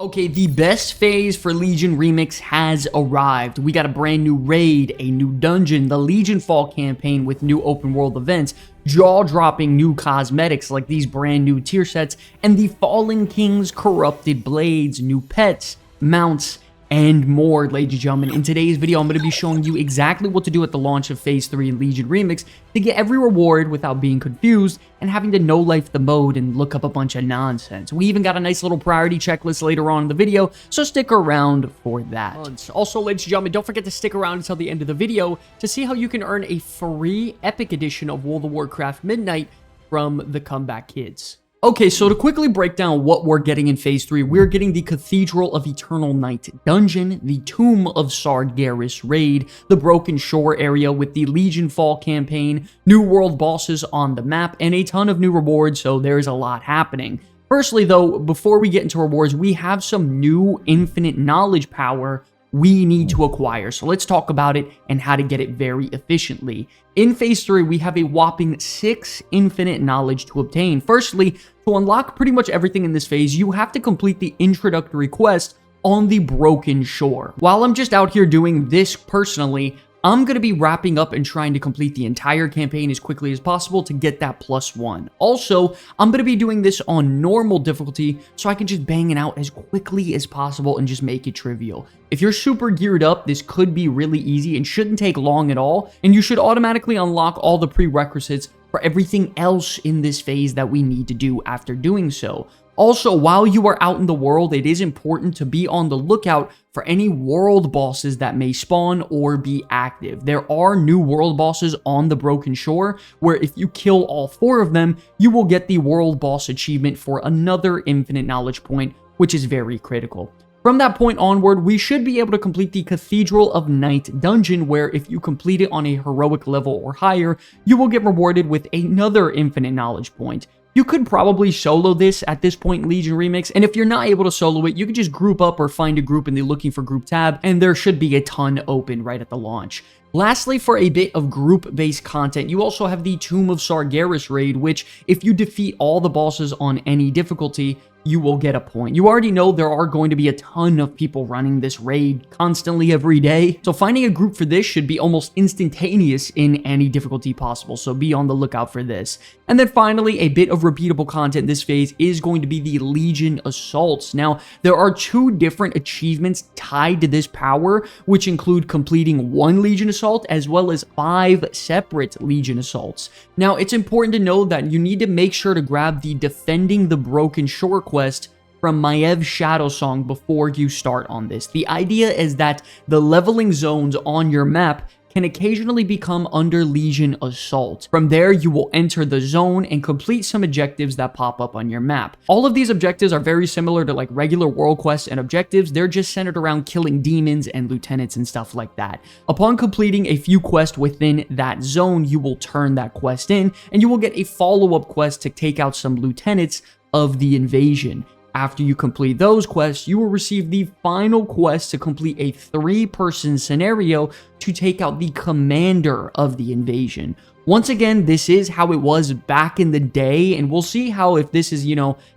Okay, the best phase for Legion Remix has arrived. We got a brand new raid, a new dungeon, the Legion Fall campaign with new open world events, jaw-dropping new cosmetics like these brand new tier sets, and the Fallen King's corrupted blades, new pets, mounts, and more, ladies and gentlemen. In today's video, I'm going to be showing you exactly what to do at the launch of Phase 3 in Legion Remix to get every reward without being confused and having to no-life the mode and look up a bunch of nonsense. We even got a nice little priority checklist later on in the video, so stick around for that. Also, ladies and gentlemen, don't forget to stick around until the end of the video to see how you can earn a free Epic Edition of World of Warcraft Midnight from the Comeback Kids. Okay, so to quickly break down what we're getting in Phase 3, we're getting the Cathedral of Eternal Night dungeon, the Tomb of Sargeras raid, the Broken Shore area with the Legion Fall campaign, new world bosses on the map, and a ton of new rewards, so there's a lot happening. Firstly, though, before we get into rewards, we have some new infinite knowledge power we need to acquire. So let's talk about it and how to get it very efficiently. In Phase 3, we have a whopping 6 infinite knowledge to obtain. Firstly, to unlock pretty much everything in this phase, you have to complete the introductory quest on the Broken Shore. While I'm just out here doing this personally, I'm going to be wrapping up and trying to complete the entire campaign as quickly as possible to get that +1. Also, I'm going to be doing this on normal difficulty so I can just bang it out as quickly as possible and just make it trivial. If you're super geared up, this could be really easy and shouldn't take long at all, and you should automatically unlock all the prerequisites for everything else in this phase that we need to do after doing so. Also, while you are out in the world, it is important to be on the lookout for any world bosses that may spawn or be active. There are new world bosses on the Broken Shore, where if you kill all 4 of them, you will get the world boss achievement for another infinite knowledge point, which is very critical. From that point onward, we should be able to complete the Cathedral of Night dungeon, where if you complete it on a heroic level or higher, you will get rewarded with another infinite knowledge point. You could probably solo this at this point in Legion Remix, and if you're not able to solo it, you can just group up or find a group in the Looking for Group tab, and there should be a ton open right at the launch. Lastly, for a bit of group-based content, you also have the Tomb of Sargeras raid, which, if you defeat all the bosses on any difficulty, you will get a point. You already know there are going to be a ton of people running this raid constantly every day, so finding a group for this should be almost instantaneous in any difficulty possible, so be on the lookout for this. And then finally, a bit of repeatable content this phase is going to be the Legion Assaults. Now, there are 2 different achievements tied to this power, which include completing 1 Legion Assault as well as 5 separate Legion Assaults. Now, it's important to know that you need to make sure to grab the Defending the Broken Shore quest from Maev's Shadow Song before you start on this. The idea is that the leveling zones on your map can occasionally become under Legion Assault. From there, you will enter the zone and complete some objectives that pop up on your map. All of these objectives are very similar to like regular world quests and objectives. They're just centered around killing demons and lieutenants and stuff like that. Upon completing a few quests within that zone, you will turn that quest in, and you will get a follow-up quest to take out some lieutenants of the invasion. After you complete those quests, you will receive the final quest to complete a 3-person scenario to take out the commander of the invasion. Once again, this is how it was back in the day, and we'll see how if this is,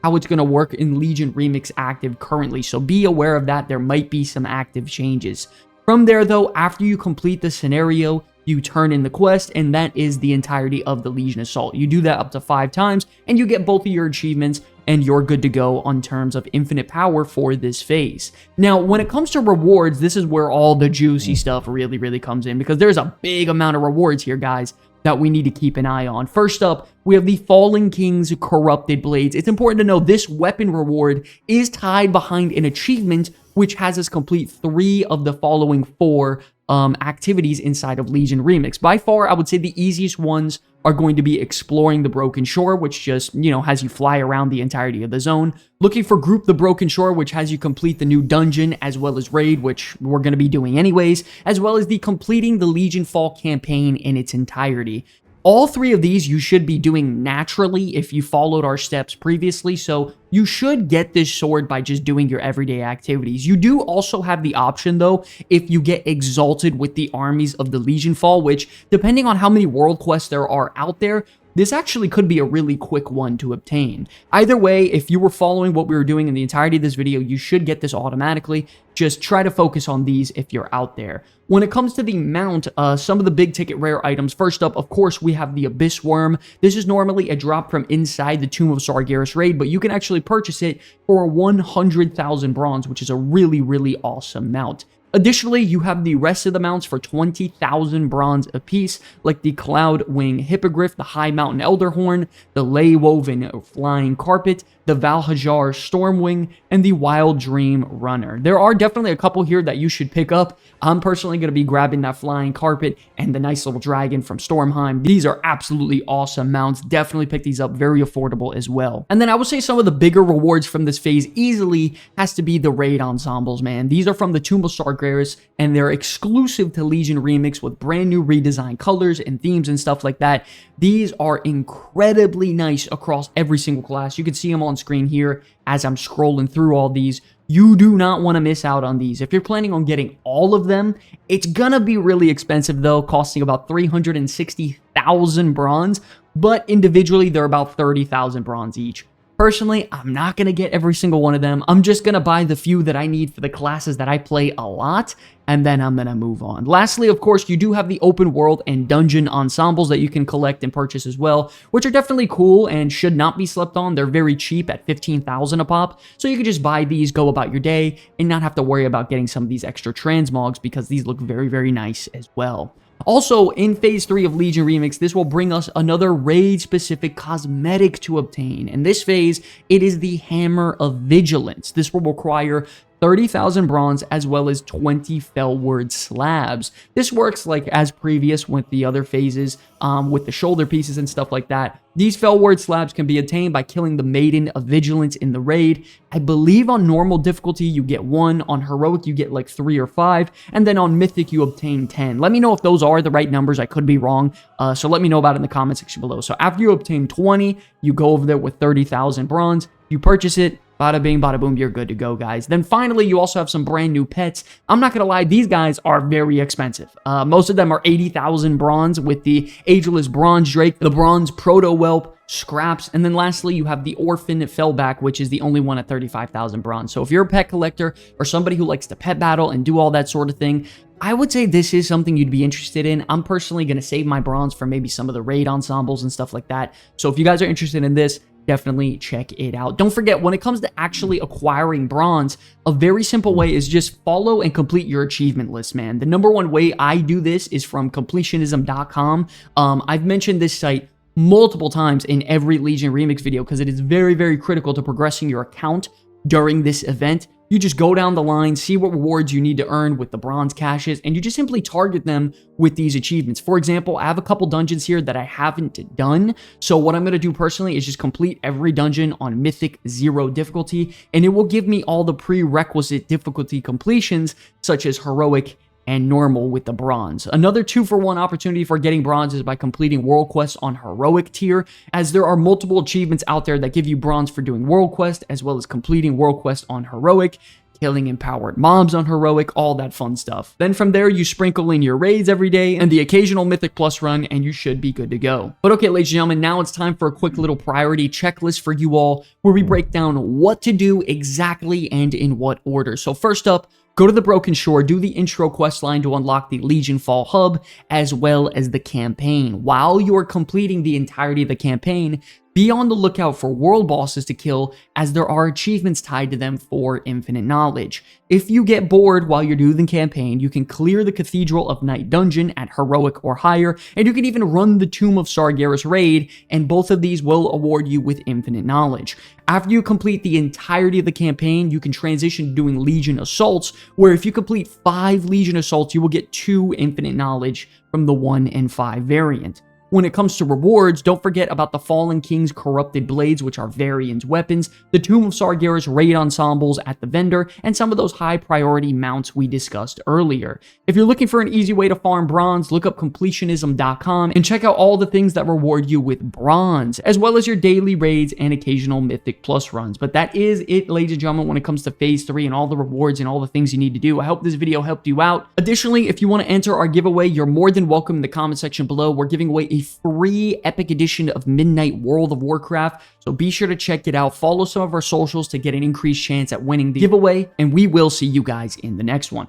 how it's going to work in Legion Remix active currently, so be aware of that. There might be some active changes. From there, though, after you complete the scenario, you turn in the quest, and that is the entirety of the Legion Assault. You do that up to 5 times, and you get both of your achievements, and you're good to go on terms of infinite power for this phase. Now, when it comes to rewards, this is where all the juicy stuff really comes in, because there's a big amount of rewards here, guys, that we need to keep an eye on. First up, we have the Fallen King's corrupted blades. It's important to know this weapon reward is tied behind an achievement which has us complete 3 of the following 4 activities inside of Legion Remix. By far, I would say the easiest ones are going to be exploring the Broken Shore, which just, has you fly around the entirety of the zone. Looking for Group the Broken Shore, which has you complete the new dungeon, as well as raid, which we're going to be doing anyways, as well as the completing the Legion Fall campaign in its entirety. All 3 of these you should be doing naturally if you followed our steps previously, so you should get this sword by just doing your everyday activities. You do also have the option, though, if you get exalted with the armies of the Legion Fall, which, depending on how many world quests there are out there, this actually could be a really quick one to obtain. Either way, if you were following what we were doing in the entirety of this video, you should get this automatically. Just try to focus on these if you're out there. When it comes to the mount, some of the big ticket rare items, first up, of course, we have the Abyss Worm. This is normally a drop from inside the Tomb of Sargeras raid, but you can actually purchase it for 100,000 bronze, which is a really, really awesome mount. Additionally, you have the rest of the mounts for 20,000 bronze apiece, like the Cloud Wing Hippogriff, the High Mountain Elderhorn, the Ley Woven Flying Carpet, the Valhajar Stormwing, and the Wild Dream Runner. There are definitely a couple here that you should pick up. I'm personally going to be grabbing that Flying Carpet and the nice little dragon from Stormheim. These are absolutely awesome mounts. Definitely pick these up, very affordable as well. And then I would say some of the bigger rewards from this phase easily has to be the raid ensembles, man. These are from the Tomb of Sargeras, and they're exclusive to Legion Remix with brand new redesigned colors and themes and stuff like that. These are incredibly nice across every single class. You can see them on screen here as I'm scrolling through all these. You do not want to miss out on these. If you're planning on getting all of them, it's gonna be really expensive though, costing about 360,000 bronze, but individually they're about 30,000 bronze each. Personally, I'm not going to get every single one of them. I'm just going to buy the few that I need for the classes that I play a lot, and then I'm going to move on. Lastly, of course, you do have the open world and dungeon ensembles that you can collect and purchase as well, which are definitely cool and should not be slept on. They're very cheap at 15,000 a pop, so you can just buy these, go about your day, and not have to worry about getting some of these extra transmogs because these look very, very nice as well. Also, in Phase 3 of Legion Remix, this will bring us another raid-specific cosmetic to obtain. In this phase, it is the Hammer of Vigilance. This will require 30,000 bronze as well as 20 Fellward slabs. This works like as previous with the other phases, with the shoulder pieces and stuff like that. These Fellward slabs can be obtained by killing the Maiden of Vigilance in the raid. I believe on normal difficulty you get 1, on heroic you get like 3 or 5, and then on mythic you obtain 10. Let me know if those are the right numbers. I could be wrong, so let me know about it in the comment section below. So after you obtain 20, you go over there with 30,000 bronze, you purchase it, bada bing, bada boom, you're good to go, guys. Then finally, you also have some brand new pets. I'm not going to lie, these guys are very expensive. Most of them are 80,000 bronze with the Ageless Bronze Drake, the Bronze Proto-Whelp, Scraps, and then lastly, you have the Orphan Fellback, which is the only one at 35,000 bronze. So if you're a pet collector or somebody who likes to pet battle and do all that sort of thing, I would say this is something you'd be interested in. I'm personally going to save my bronze for maybe some of the raid ensembles and stuff like that. So if you guys are interested in this, definitely check it out. Don't forget, when it comes to actually acquiring bronze, a very simple way is just follow and complete your achievement list, man. The #1 way I do this is from completionism.com. I've mentioned this site multiple times in every Legion Remix video because it is very, very critical to progressing your account during this event. You just go down the line, see what rewards you need to earn with the bronze caches, and you just simply target them with these achievements. For example, I have a couple dungeons here that I haven't done, so what I'm going to do personally is just complete every dungeon on Mythic 0 difficulty, and it will give me all the prerequisite difficulty completions, such as Heroic and normal with the bronze. Another 2-for-1 opportunity for getting bronze is by completing world quests on heroic tier, as there are multiple achievements out there that give you bronze for doing world quest as well as completing world quest on heroic, killing empowered mobs on heroic, all that fun stuff. Then from there, you sprinkle in your raids every day and the occasional Mythic Plus run, and you should be good to go. But okay, ladies and gentlemen, now it's time for a quick little priority checklist for you all, where we break down what to do exactly and in what order. So first up, go to the Broken Shore, do the intro quest line to unlock the Legion Fall Hub, as well as the campaign. While you're completing the entirety of the campaign, be on the lookout for world bosses to kill, as there are achievements tied to them for infinite knowledge. If you get bored while you're doing the campaign, you can clear the Cathedral of Night dungeon at heroic or higher, and you can even run the Tomb of Sargeras raid, and both of these will award you with infinite knowledge. After you complete the entirety of the campaign, you can transition to doing Legion Assaults, where if you complete 5 Legion Assaults, you will get 2 infinite knowledge from the 1 and 5 variant. When it comes to rewards, don't forget about the Fallen King's Corrupted Blades, which are variant weapons, the Tomb of Sargeras raid ensembles at the vendor, and some of those high priority mounts we discussed earlier. If you're looking for an easy way to farm bronze, look up completionism.com and check out all the things that reward you with bronze, as well as your daily raids and occasional Mythic Plus runs. But that is it, ladies and gentlemen, when it comes to Phase 3 and all the rewards and all the things you need to do. I hope this video helped you out. Additionally, if you want to enter our giveaway, you're more than welcome in the comment section below. We're giving away a the free Epic Edition of Midnight World of Warcraft, so be sure to check it out. Follow some of our socials to get an increased chance at winning the giveaway, and we will see you guys in the next one.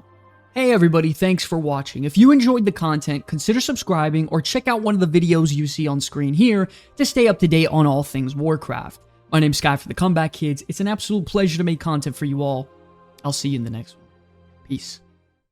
Hey everybody, thanks for watching. If you enjoyed the content, consider subscribing or check out one of the videos you see on screen here to stay up to date on all things Warcraft. My name's Sky for the Comeback Kids. It's an absolute pleasure to make content for you all. I'll see you in the next one. Peace.